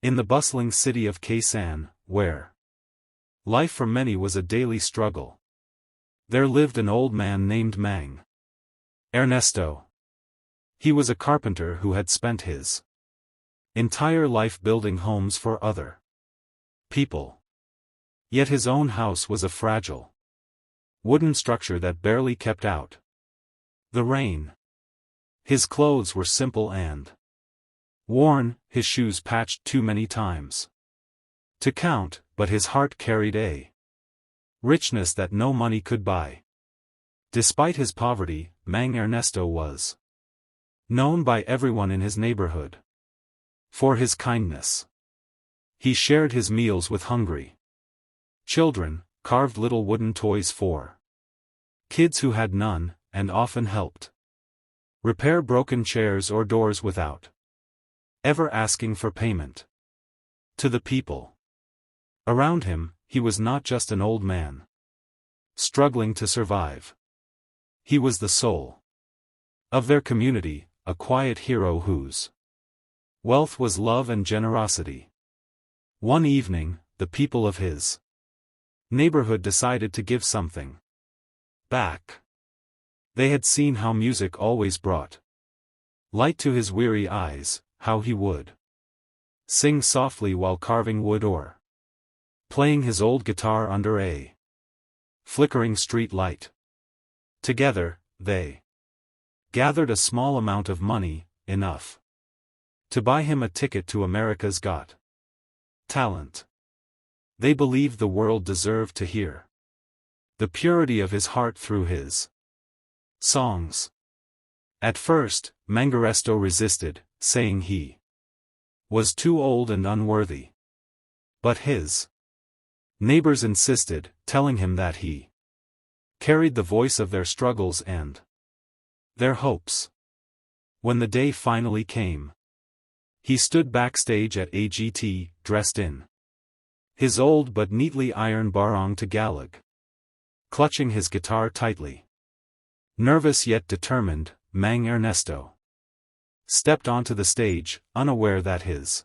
In the bustling city of Quezon, where life for many was a daily struggle, there lived an old man named Mang Ernesto. He was a carpenter who had spent his entire life building homes for other people. Yet his own house was a fragile wooden structure that barely kept out the rain. His clothes were simple and worn, his shoes patched too many times to count, but his heart carried a richness that no money could buy. Despite his poverty, Mang Ernesto was known by everyone in his neighborhood for his kindness. He shared his meals with hungry children, carved little wooden toys for kids who had none, and often helped repair broken chairs or doors without ever asking for payment. To the people around him, he was not just an old man struggling to survive. He was the soul of their community, a quiet hero whose wealth was love and generosity. One evening, the people of his neighborhood decided to give something back. They had seen how music always brought light to his weary eyes, how he would sing softly while carving wood or playing his old guitar under a flickering street light. Together, they gathered a small amount of money, enough to buy him a ticket to America's Got Talent. They believed the world deserved to hear the purity of his heart through his songs. At first, Mang Ernesto resisted, saying he was too old and unworthy. But his neighbors insisted, telling him that he carried the voice of their struggles and their hopes. When the day finally came, he stood backstage at AGT, dressed in his old but neatly ironed barong tagalog, clutching his guitar tightly. Nervous yet determined, Mang Ernesto stepped onto the stage, unaware that his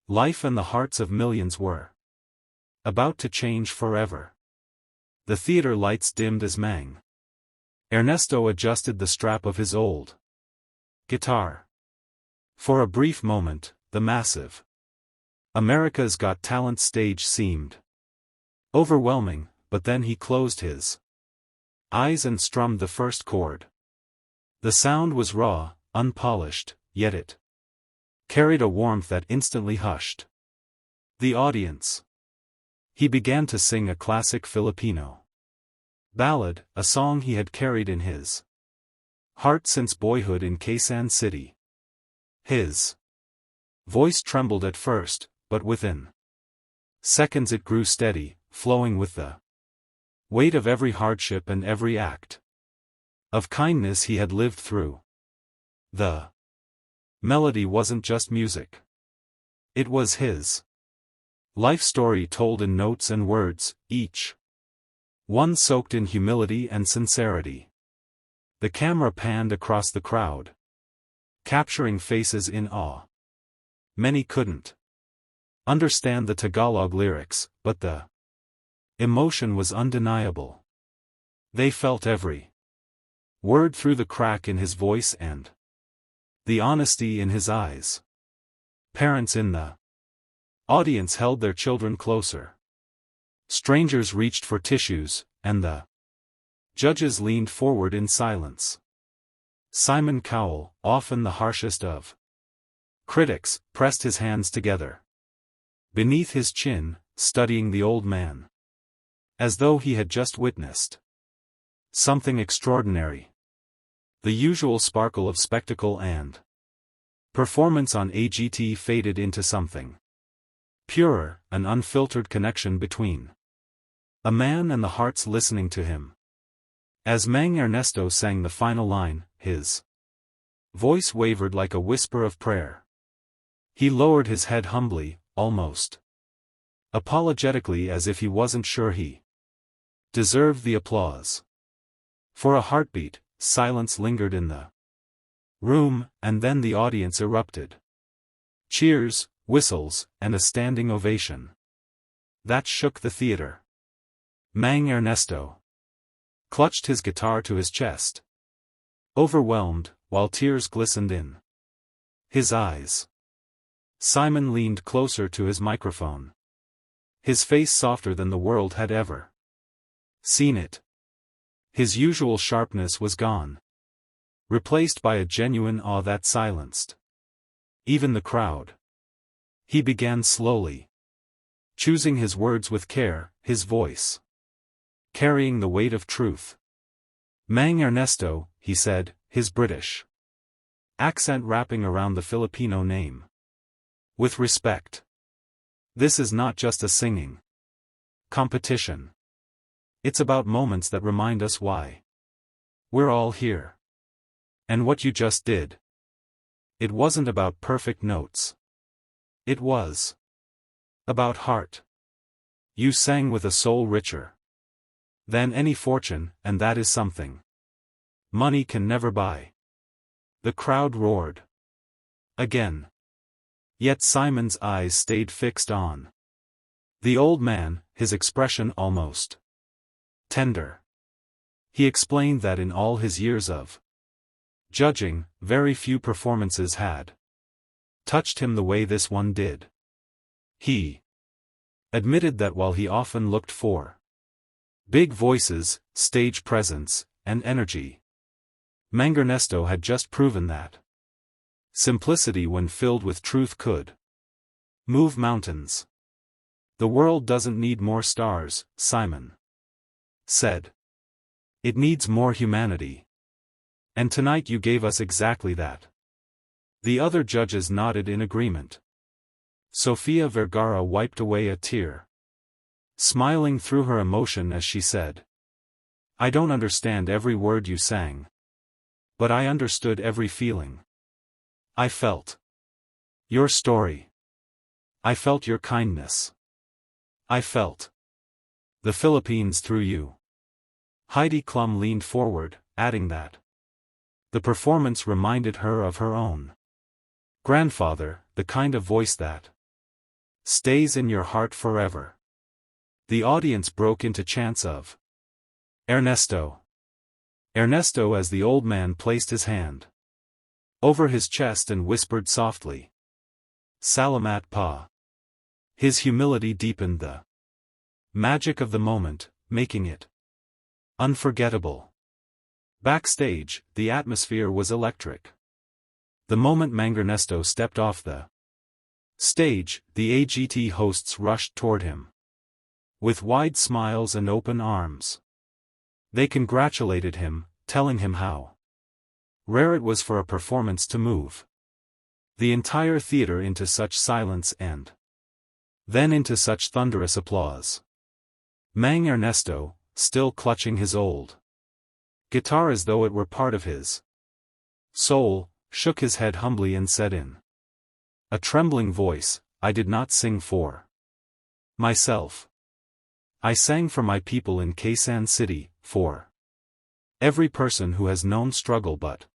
life and the hearts of millions were about to change forever. The theater lights dimmed as Mang Ernesto adjusted the strap of his old guitar. For a brief moment, the massive America's Got Talent stage seemed overwhelming, but then he closed his eyes and strummed the first chord. The sound was raw, unpolished, yet it carried a warmth that instantly hushed the audience. He began to sing a classic Filipino ballad, a song he had carried in his heart since boyhood in Quezon City. His voice trembled at first, but within seconds it grew steady, flowing with the weight of every hardship and every act of kindness he had lived through. The melody wasn't just music. It was his life story told in notes and words, each one soaked in humility and sincerity. The camera panned across the crowd, capturing faces in awe. Many couldn't understand the Tagalog lyrics, but the emotion was undeniable. They felt every word through the crack in his voice and the honesty in his eyes. Parents in the audience held their children closer. Strangers reached for tissues, and the judges leaned forward in silence. Simon Cowell, often the harshest of critics, pressed his hands together beneath his chin, studying the old man, as though he had just witnessed something extraordinary. The usual sparkle of spectacle and performance on AGT faded into something purer, an unfiltered connection between a man and the hearts listening to him. As Mang Ernesto sang the final line, his voice wavered like a whisper of prayer. He lowered his head humbly, almost apologetically, as if he wasn't sure he deserved the applause. For a heartbeat, silence lingered in the room, and then the audience erupted. Cheers, whistles, and a standing ovation. That shook the theater. Mang Ernesto clutched his guitar to his chest, overwhelmed, while tears glistened in his eyes. Simon leaned closer to his microphone, his face softer than the world had ever seen it. His usual sharpness was gone, replaced by a genuine awe that silenced even the crowd. He began slowly, choosing his words with care, his voice carrying the weight of truth. Mang Ernesto, he said, his British accent wrapping around the Filipino name. With respect. This is not just a singing competition. It's about moments that remind us why we're all here. And what you just did. It wasn't about perfect notes. It was about heart. You sang with a soul richer than any fortune, and that is something money can never buy. The crowd roared again. Yet Simon's eyes stayed fixed on the old man, his expression almost tender. He explained that in all his years of judging, very few performances had touched him the way this one did. He admitted that while he often looked for big voices, stage presence, and energy, Mang Ernesto had just proven that simplicity when filled with truth could move mountains. The world doesn't need more stars, Simon said. It needs more humanity. And tonight you gave us exactly that. The other judges nodded in agreement. Sofia Vergara wiped away a tear, smiling through her emotion as she said, I don't understand every word you sang. But I understood every feeling. I felt your story. I felt your kindness. I felt the Philippines through you. Heidi Klum leaned forward, adding that the performance reminded her of her own grandfather, the kind of voice that stays in your heart forever. The audience broke into chants of Ernesto. Ernesto as the old man placed his hand over his chest and whispered softly, Salamat pa. His humility deepened the magic of the moment, making it unforgettable. Backstage, the atmosphere was electric. The moment Mang Ernesto stepped off the stage, the AGT hosts rushed toward him with wide smiles and open arms. They congratulated him, telling him how rare it was for a performance to move the entire theater into such silence and then into such thunderous applause. Mang Ernesto, still clutching his old guitar as though it were part of his soul, shook his head humbly and said in a trembling voice, I did not sing for myself. I sang for my people in Quezon City, for every person who has known struggle but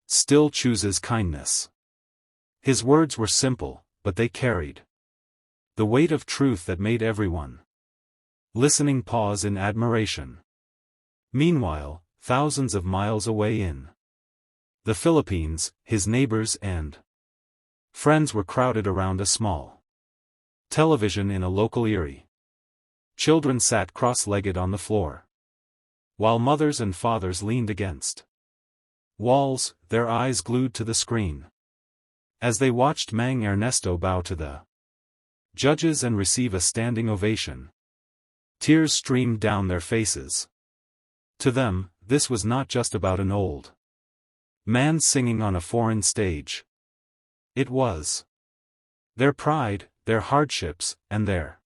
still chooses kindness. His words were simple, but they carried the weight of truth that made everyone listening pause in admiration. Meanwhile, thousands of miles away in the Philippines, his neighbors and friends were crowded around a small television in a local eyrie. Children sat cross-legged on the floor, while mothers and fathers leaned against walls, their eyes glued to the screen. As they watched Mang Ernesto bow to the judges and receive a standing ovation, tears streamed down their faces. To them, this was not just about an old man singing on a foreign stage. It was their pride, their hardships, and their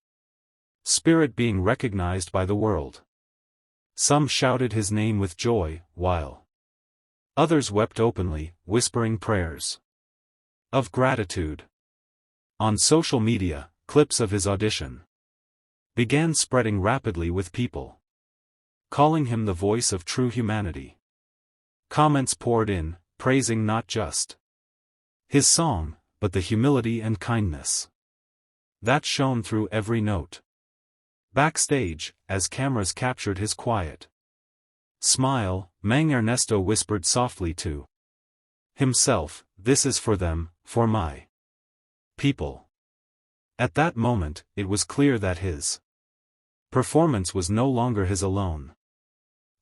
spirit being recognized by the world. Some shouted his name with joy, while others wept openly, whispering prayers of gratitude. On social media, clips of his audition began spreading rapidly with people calling him the voice of true humanity. Comments poured in, praising not just his song, but the humility and kindness that shone through every note. Backstage, as cameras captured his quiet smile, Mang Ernesto whispered softly to himself, "This is for them, for my people." At that moment, it was clear that his performance was no longer his alone.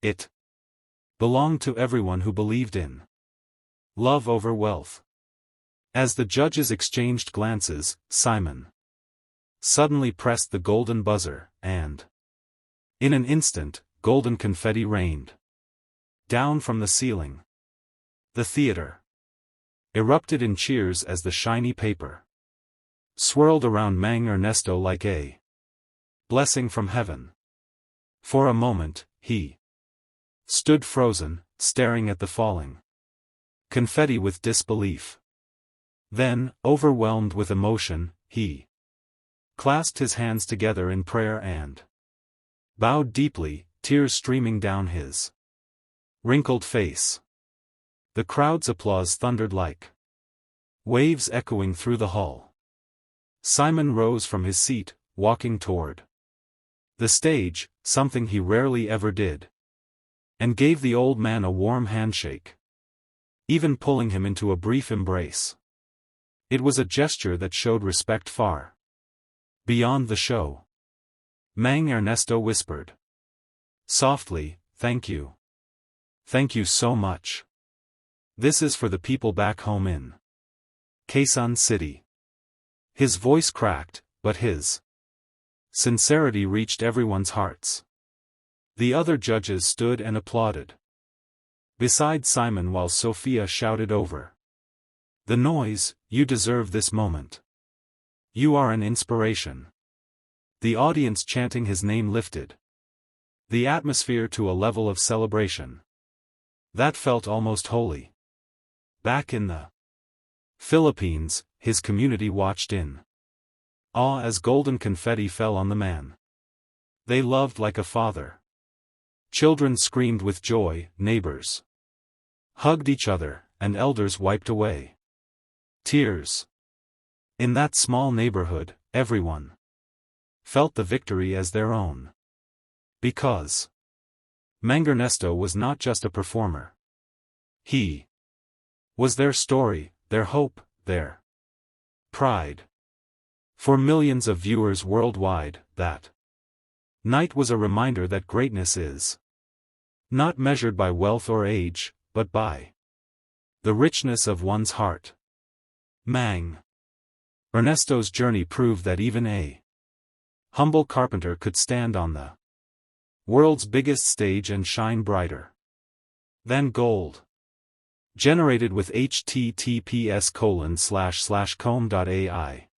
It belonged to everyone who believed in love over wealth. As the judges exchanged glances, Simon suddenly pressed the golden buzzer, and in an instant, golden confetti rained down from the ceiling. The theater erupted in cheers as the shiny paper swirled around Mang Ernesto like a blessing from heaven. For a moment, he stood frozen, staring at the falling confetti with disbelief. Then, overwhelmed with emotion, he clasped his hands together in prayer and bowed deeply, tears streaming down his wrinkled face. The crowd's applause thundered like waves echoing through the hall. Simon rose from his seat, walking toward the stage, something he rarely ever did, and gave the old man a warm handshake, even pulling him into a brief embrace. It was a gesture that showed respect far beyond the show. Mang Ernesto whispered softly, "Thank you. Thank you so much. This is for the people back home in Quezon City." His voice cracked, but his sincerity reached everyone's hearts. The other judges stood and applauded beside Simon while Sophia shouted over the noise, "You deserve this moment. You are an inspiration." The audience chanting his name lifted the atmosphere to a level of celebration that felt almost holy. Back in the Philippines, his community watched in awe as golden confetti fell on the man they loved like a father. Children screamed with joy, neighbors hugged each other, and elders wiped away tears. In that small neighborhood, everyone felt the victory as their own. Because Mang Ernesto was not just a performer. He was their story, their hope, their pride. For millions of viewers worldwide, that night was a reminder that greatness is not measured by wealth or age, but by the richness of one's heart. Mang Ernesto's journey proved that even a humble carpenter could stand on the world's biggest stage and shine brighter than gold. Generated with https://com.ai